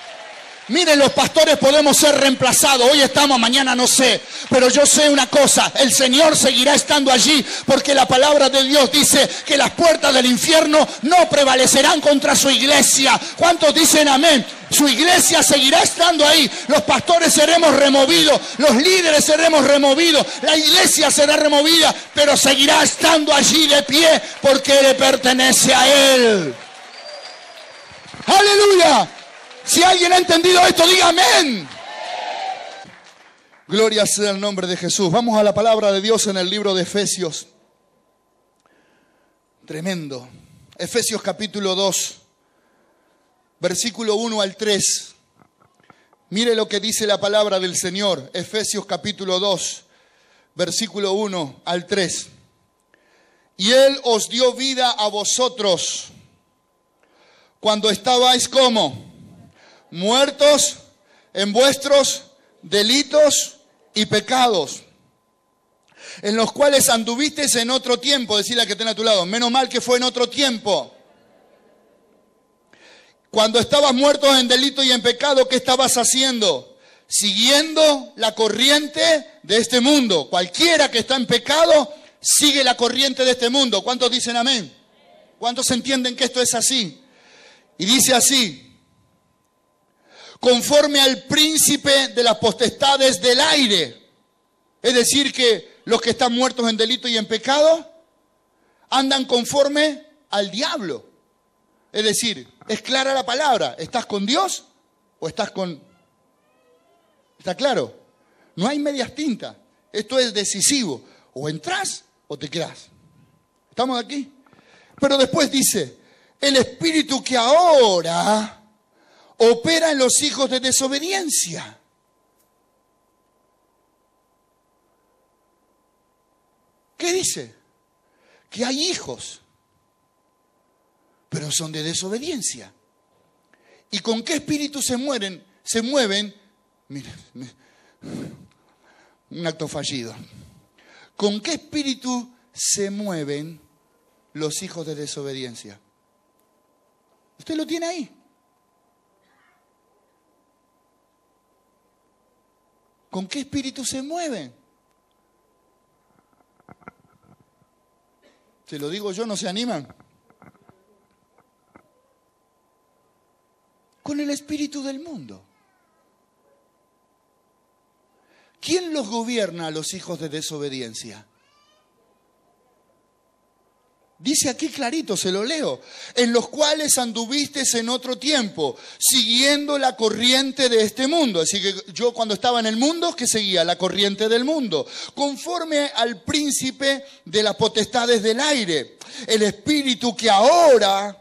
Miren, los pastores podemos ser reemplazados. Hoy estamos, mañana no sé. Pero yo sé una cosa, el Señor seguirá estando allí porque la palabra de Dios dice que las puertas del infierno no prevalecerán contra su iglesia. ¿Cuántos dicen amén? Su iglesia seguirá estando ahí. Los pastores seremos removidos, los líderes seremos removidos, la iglesia será removida, pero seguirá estando allí de pie porque le pertenece a Él. ¡Aleluya! Si alguien ha entendido esto, diga amén. Gloria sea el nombre de Jesús. Vamos a la palabra de Dios en el libro de Efesios. Tremendo. Efesios capítulo 2, versículo 1 al 3. Mire lo que dice la palabra del Señor. Efesios capítulo 2, versículo 1 al 3. Y Él os dio vida a vosotros cuando estabais como muertos en vuestros delitos y pecados, en los cuales anduvisteis en otro tiempo. Decirle a que tenga a tu lado, menos mal que fue en otro tiempo. Cuando estabas muertos en delito y en pecado, ¿qué estabas haciendo? Siguiendo la corriente de este mundo. Cualquiera que está en pecado, sigue la corriente de este mundo. ¿Cuántos dicen amén? ¿Cuántos entienden que esto es así? Y dice así: conforme al príncipe de las potestades del aire. Es decir, que los que están muertos en delito y en pecado andan conforme al diablo. Es decir, es clara la palabra. ¿Estás con Dios o estás con...? ¿Está claro? No hay medias tintas. Esto es decisivo. O entras o te quedas. ¿Estamos aquí? Pero después dice, el espíritu que ahora opera en los hijos de desobediencia. ¿Qué dice? Que hay hijos, pero son de desobediencia. ¿Y con qué espíritu se mueven? Mira, un acto fallido. ¿Con qué espíritu se mueven los hijos de desobediencia? Usted lo tiene ahí. ¿Con qué espíritu se mueven? Se lo digo yo, ¿no se animan? Con el espíritu del mundo. ¿Quién los gobierna a los hijos de desobediencia? Dice aquí clarito, se lo leo, en los cuales anduvisteis en otro tiempo, siguiendo la corriente de este mundo. Así que yo cuando estaba en el mundo, ¿qué seguía? La corriente del mundo. Conforme al príncipe de las potestades del aire. El espíritu que ahora,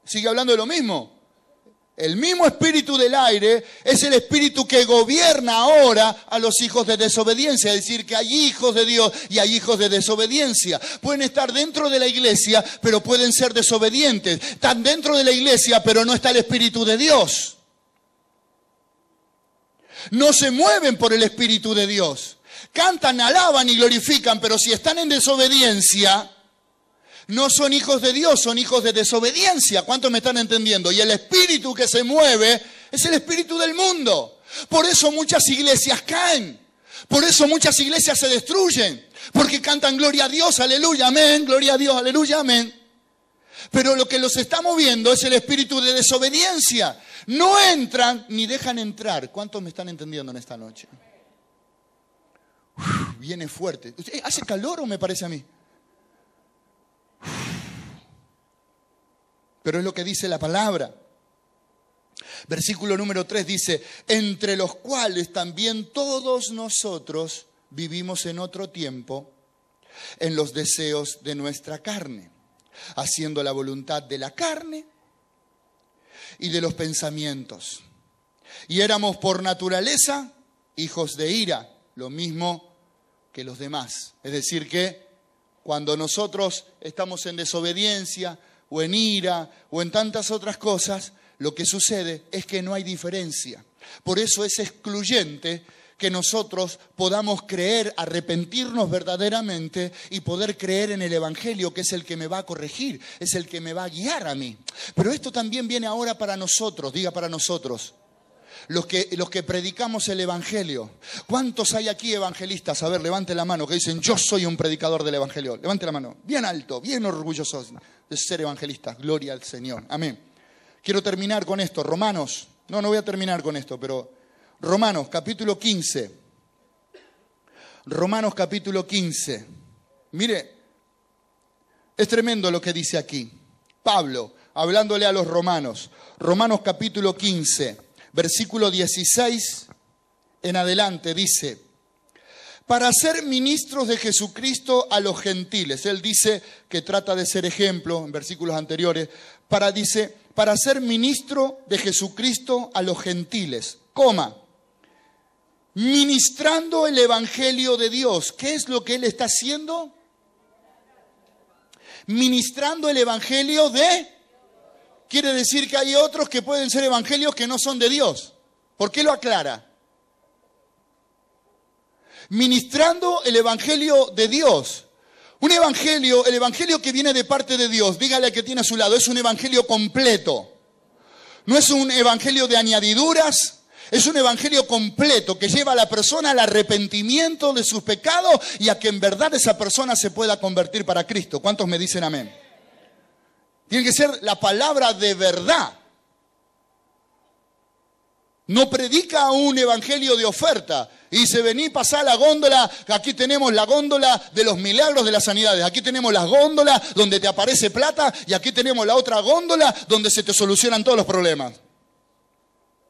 sigue hablando de lo mismo. El mismo espíritu del aire es el espíritu que gobierna ahora a los hijos de desobediencia. Es decir, que hay hijos de Dios y hay hijos de desobediencia. Pueden estar dentro de la iglesia, pero pueden ser desobedientes. Están dentro de la iglesia, pero no está el espíritu de Dios. No se mueven por el espíritu de Dios. Cantan, alaban y glorifican, pero si están en desobediencia, no son hijos de Dios, son hijos de desobediencia. ¿Cuántos me están entendiendo? Y el espíritu que se mueve es el espíritu del mundo. Por eso muchas iglesias caen. Por eso muchas iglesias se destruyen. Porque cantan gloria a Dios, aleluya, amén, gloria a Dios, aleluya, amén. Pero lo que los está moviendo es el espíritu de desobediencia. No entran ni dejan entrar. ¿Cuántos me están entendiendo en esta noche? Viene fuerte. ¿Hace calor o me parece a mí? Pero es lo que dice la palabra. Versículo número 3 dice, entre los cuales también todos nosotros vivimos en otro tiempo, en los deseos de nuestra carne, haciendo la voluntad de la carne y de los pensamientos. Y éramos por naturaleza hijos de ira, lo mismo que los demás. Es decir que cuando nosotros estamos en desobediencia, o en ira, o en tantas otras cosas, lo que sucede es que no hay diferencia. Por eso es excluyente que nosotros podamos creer, arrepentirnos verdaderamente y poder creer en el Evangelio, que es el que me va a corregir, es el que me va a guiar a mí. Pero esto también viene ahora para nosotros, diga para nosotros. Los que predicamos el Evangelio. ¿Cuántos hay aquí evangelistas? A ver, levante la mano, que dicen, yo soy un predicador del Evangelio. Levante la mano, bien alto, bien orgullosos de ser evangelistas. Gloria al Señor, amén. Quiero terminar con esto. Romanos. No voy a terminar con esto, pero Romanos capítulo 15. Romanos capítulo 15. Mire, es tremendo lo que dice aquí. Pablo, hablándole a los romanos. Romanos capítulo 15, versículo 16 en adelante, dice: para ser ministros de Jesucristo a los gentiles. Él dice que trata de ser ejemplo en versículos anteriores. Dice, para ser ministro de Jesucristo a los gentiles, ministrando el evangelio de Dios. ¿Qué es lo que él está haciendo? Ministrando el evangelio de... Quiere decir que hay otros que pueden ser evangelios que no son de Dios. ¿Por qué lo aclara? Ministrando el evangelio de Dios. Un evangelio, el evangelio que viene de parte de Dios, dígale al que tiene a su lado, es un evangelio completo. No es un evangelio de añadiduras, es un evangelio completo que lleva a la persona al arrepentimiento de sus pecados y a que en verdad esa persona se pueda convertir para Cristo. ¿Cuántos me dicen amén? Tiene que ser la palabra de verdad. No predica un evangelio de oferta. Y dice, vení, pasá la góndola. Aquí tenemos la góndola de los milagros de las sanidades. Aquí tenemos las góndolas donde te aparece plata. Y aquí tenemos la otra góndola donde se te solucionan todos los problemas.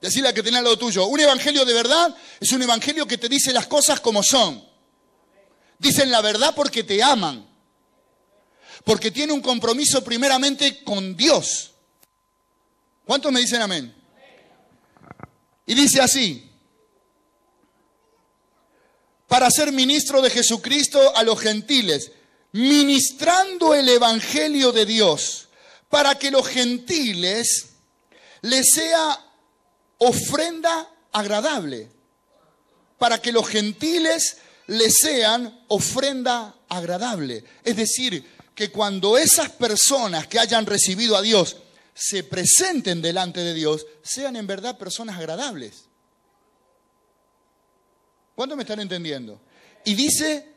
Decirle a que tenés lo tuyo. Un evangelio de verdad es un evangelio que te dice las cosas como son. Dicen la verdad porque te aman. Porque tiene un compromiso primeramente con Dios. ¿Cuántos me dicen amén? Y dice así: para ser ministro de Jesucristo a los gentiles, ministrando el evangelio de Dios, para que los gentiles les sea ofrenda agradable. Para que los gentiles les sean ofrenda agradable. Es decir, que cuando esas personas que hayan recibido a Dios se presenten delante de Dios, sean en verdad personas agradables. ¿Cuántos me están entendiendo? Y dice,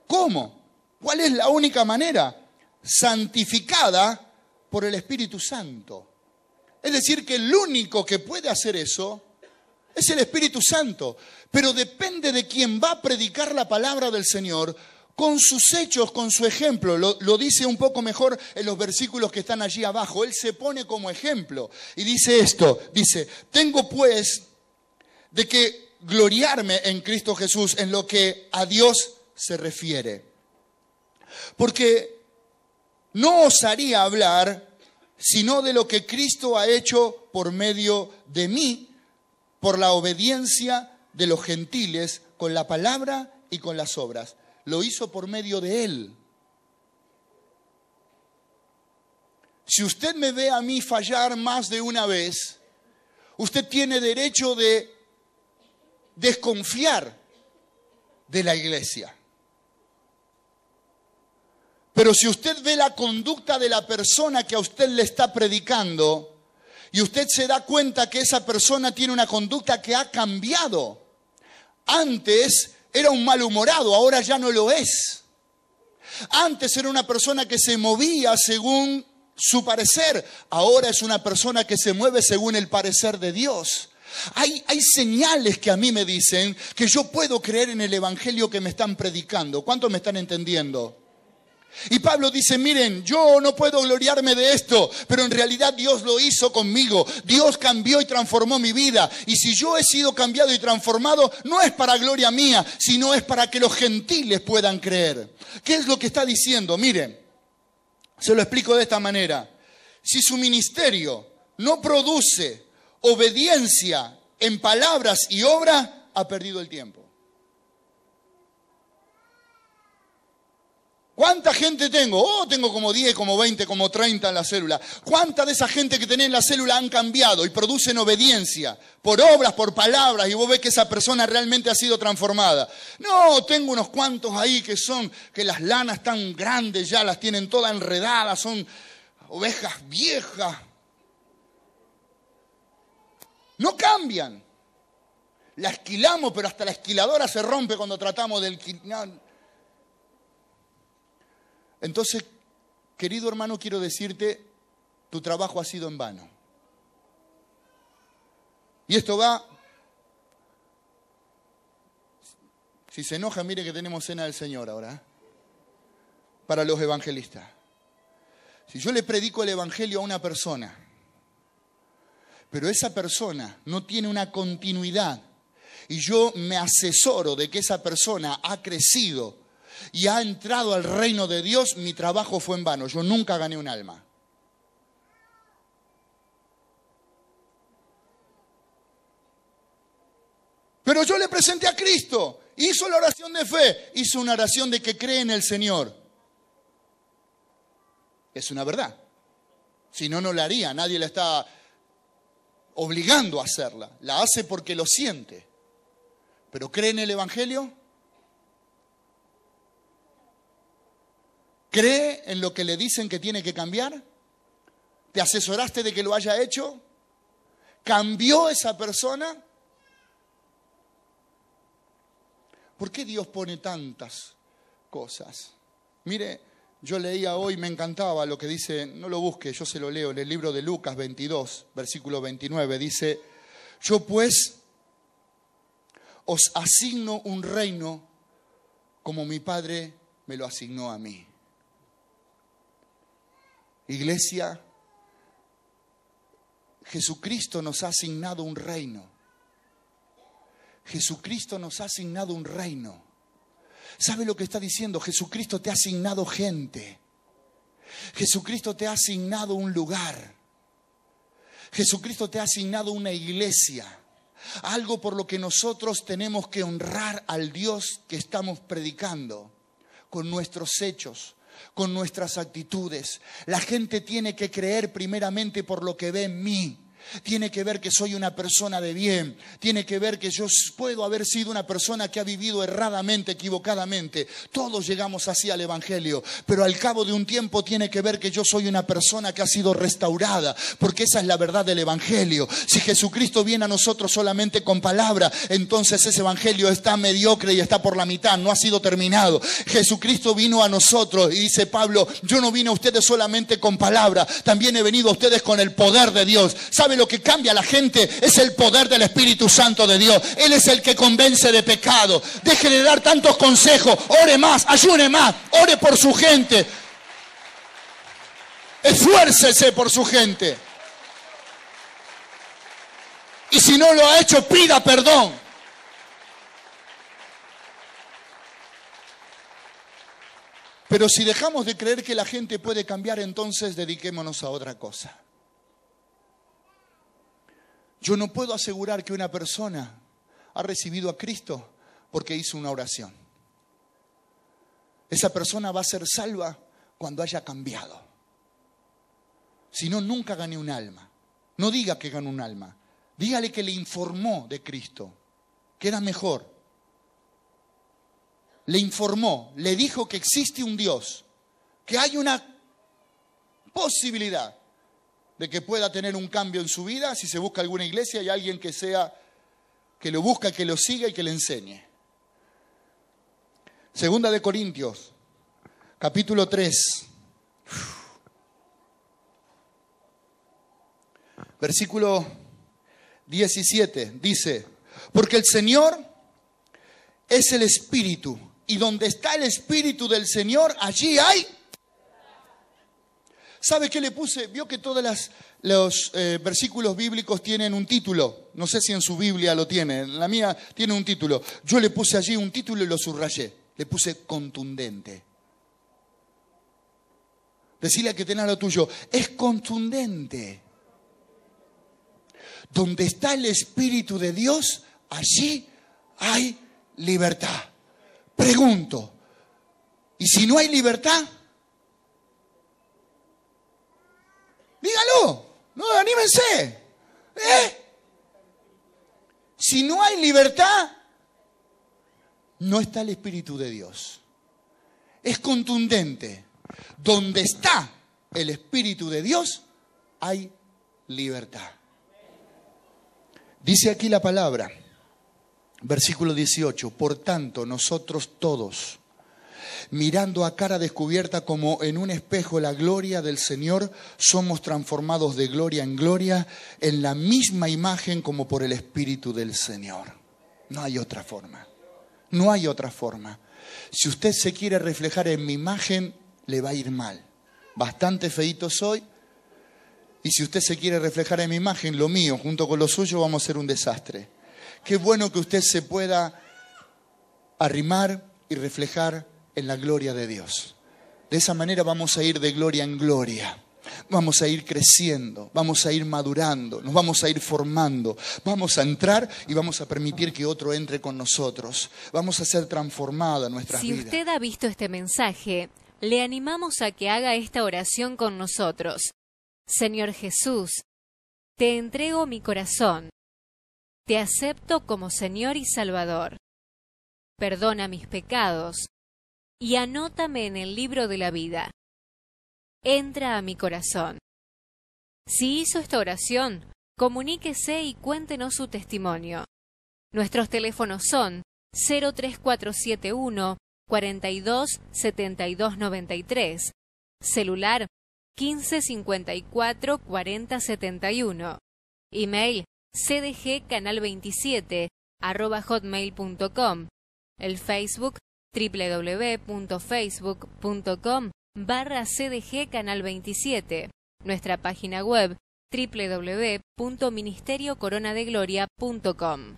¿cómo? ¿Cuál es la única manera? Santificada por el Espíritu Santo. Es decir, que el único que puede hacer eso es el Espíritu Santo. Pero depende de quien va a predicar la palabra del Señor, con sus hechos, con su ejemplo. Lo dice un poco mejor en los versículos que están allí abajo. Él se pone como ejemplo y dice esto, dice, tengo pues de que gloriarme en Cristo Jesús en lo que a Dios se refiere. Porque no osaría hablar sino de lo que Cristo ha hecho por medio de mí, por la obediencia de los gentiles con la palabra y con las obras. Lo hizo por medio de Él. Si usted me ve a mí fallar más de una vez, usted tiene derecho de desconfiar de la iglesia. Pero si usted ve la conducta de la persona que a usted le está predicando y usted se da cuenta que esa persona tiene una conducta que ha cambiado. Antes era un malhumorado, ahora ya no lo es. Antes era una persona que se movía según su parecer, ahora es una persona que se mueve según el parecer de Dios. Hay señales que a mí me dicen que yo puedo creer en el evangelio que me están predicando. ¿Cuántos me están entendiendo? Y Pablo dice, miren, yo no puedo gloriarme de esto, pero en realidad Dios lo hizo conmigo. Dios cambió y transformó mi vida. Y si yo he sido cambiado y transformado, no es para gloria mía, sino es para que los gentiles puedan creer. ¿Qué es lo que está diciendo? Miren, se lo explico de esta manera. Si su ministerio no produce obediencia en palabras y obra, ha perdido el tiempo. ¿Cuánta gente tengo? Oh, tengo como 10, como 20, como 30 en la célula. ¿Cuánta de esa gente que tenés en la célula han cambiado y producen obediencia? Por obras, por palabras, y vos ves que esa persona realmente ha sido transformada. No, tengo unos cuantos ahí que las lanas tan grandes ya las tienen todas enredadas, son ovejas viejas. No cambian. La esquilamos, pero hasta la esquiladora se rompe cuando tratamos de esquilar. Entonces, querido hermano, quiero decirte, tu trabajo ha sido en vano. Y esto va... Si se enoja, mire que tenemos cena del Señor ahora, ¿eh? Para los evangelistas. Si yo le predico el evangelio a una persona, pero esa persona no tiene una continuidad, y yo me asesoro de que esa persona ha crecido y ha entrado al reino de Dios, mi trabajo fue en vano. Yo nunca gané un alma. Pero yo le presenté a Cristo. Hizo la oración de fe. Hizo una oración de que cree en el Señor. Es una verdad. Si no, no la haría. Nadie la está obligando a hacerla. La hace porque lo siente. ¿Pero cree en el Evangelio? ¿Cree en lo que le dicen que tiene que cambiar? ¿Te asesoraste de que lo haya hecho? ¿Cambió esa persona? ¿Por qué Dios pone tantas cosas? Mire, yo leía hoy, me encantaba lo que dice, no lo busque, yo se lo leo, en el libro de Lucas 22, versículo 29, dice: yo pues os asigno un reino como mi Padre me lo asignó a mí. Iglesia, Jesucristo nos ha asignado un reino. Jesucristo nos ha asignado un reino. ¿Sabe lo que está diciendo? Jesucristo te ha asignado gente. Jesucristo te ha asignado un lugar. Jesucristo te ha asignado una iglesia. Algo por lo que nosotros tenemos que honrar al Dios que estamos predicando con nuestros hechos, con nuestras actitudes. La gente tiene que creer primeramente por lo que ve en mí. Tiene que ver que soy una persona de bien. Tiene que ver que yo puedo haber sido una persona que ha vivido erradamente, equivocadamente. Todos llegamos así al Evangelio. Pero al cabo de un tiempo tiene que ver que yo soy una persona que ha sido restaurada. Porque esa es la verdad del Evangelio. Si Jesucristo viene a nosotros solamente con palabra, entonces ese Evangelio está mediocre y está por la mitad. No ha sido terminado. Jesucristo vino a nosotros y dice Pablo: yo no vine a ustedes solamente con palabra. También he venido a ustedes con el poder de Dios. ¿Sabe lo que cambia a la gente? Es el poder del Espíritu Santo de Dios. Él es el que convence de pecado. Deje de dar tantos consejos. Ore más, ayune más, ore por su gente. Esfuércese por su gente. Y si no lo ha hecho, pida perdón. Pero si dejamos de creer que la gente puede cambiar, entonces dediquémonos a otra cosa. Yo no puedo asegurar que una persona ha recibido a Cristo porque hizo una oración. Esa persona va a ser salva cuando haya cambiado. Si no, nunca gané un alma. No diga que ganó un alma. Dígale que le informó de Cristo, que era mejor. Le informó, le dijo que existe un Dios, que hay una posibilidad de que pueda tener un cambio en su vida. Si se busca alguna iglesia, hay alguien que lo busca, que lo siga y que le enseñe. Segunda de Corintios, capítulo 3, versículo 17, dice: porque el Señor es el Espíritu, y donde está el Espíritu del Señor, allí hay... ¿Sabe qué le puse? Vio que todos los versículos bíblicos tienen un título. No sé si en su Biblia lo tiene. En la mía tiene un título. Yo le puse allí un título y lo subrayé. Le puse contundente. Decile a que tenga lo tuyo. Es contundente. Donde está el Espíritu de Dios, allí hay libertad. Pregunto, ¿y si no hay libertad? Dígalo, no, anímense. Si no hay libertad, no está el Espíritu de Dios. Es contundente. Donde está el Espíritu de Dios, hay libertad. Dice aquí la palabra, versículo 18: por tanto, nosotros todos, mirando a cara descubierta como en un espejo la gloria del Señor, somos transformados de gloria en gloria en la misma imagen como por el Espíritu del Señor. No hay otra forma. No hay otra forma. Si usted se quiere reflejar en mi imagen, le va a ir mal. Bastante feíto soy. Y si usted se quiere reflejar en mi imagen, lo mío junto con lo suyo vamos a ser un desastre. Qué bueno que usted se pueda arrimar y reflejar en la gloria de Dios. De esa manera vamos a ir de gloria en gloria. Vamos a ir creciendo, vamos a ir madurando, nos vamos a ir formando. Vamos a entrar y vamos a permitir que otro entre con nosotros. Vamos a ser transformadas nuestras vidas. Si usted ha visto este mensaje, le animamos a que haga esta oración con nosotros. Señor Jesús, te entrego mi corazón. Te acepto como Señor y Salvador. Perdona mis pecados y anótame en el libro de la vida. Entra a mi corazón. Si hizo esta oración, comuníquese y cuéntenos su testimonio. Nuestros teléfonos son 03471 42 72 93, celular 1554 40 71, email cdgcanal27@hotmail.com, el Facebook www.facebook.com/cdgcanal27, nuestra página web www.ministeriocoronadegloria.com.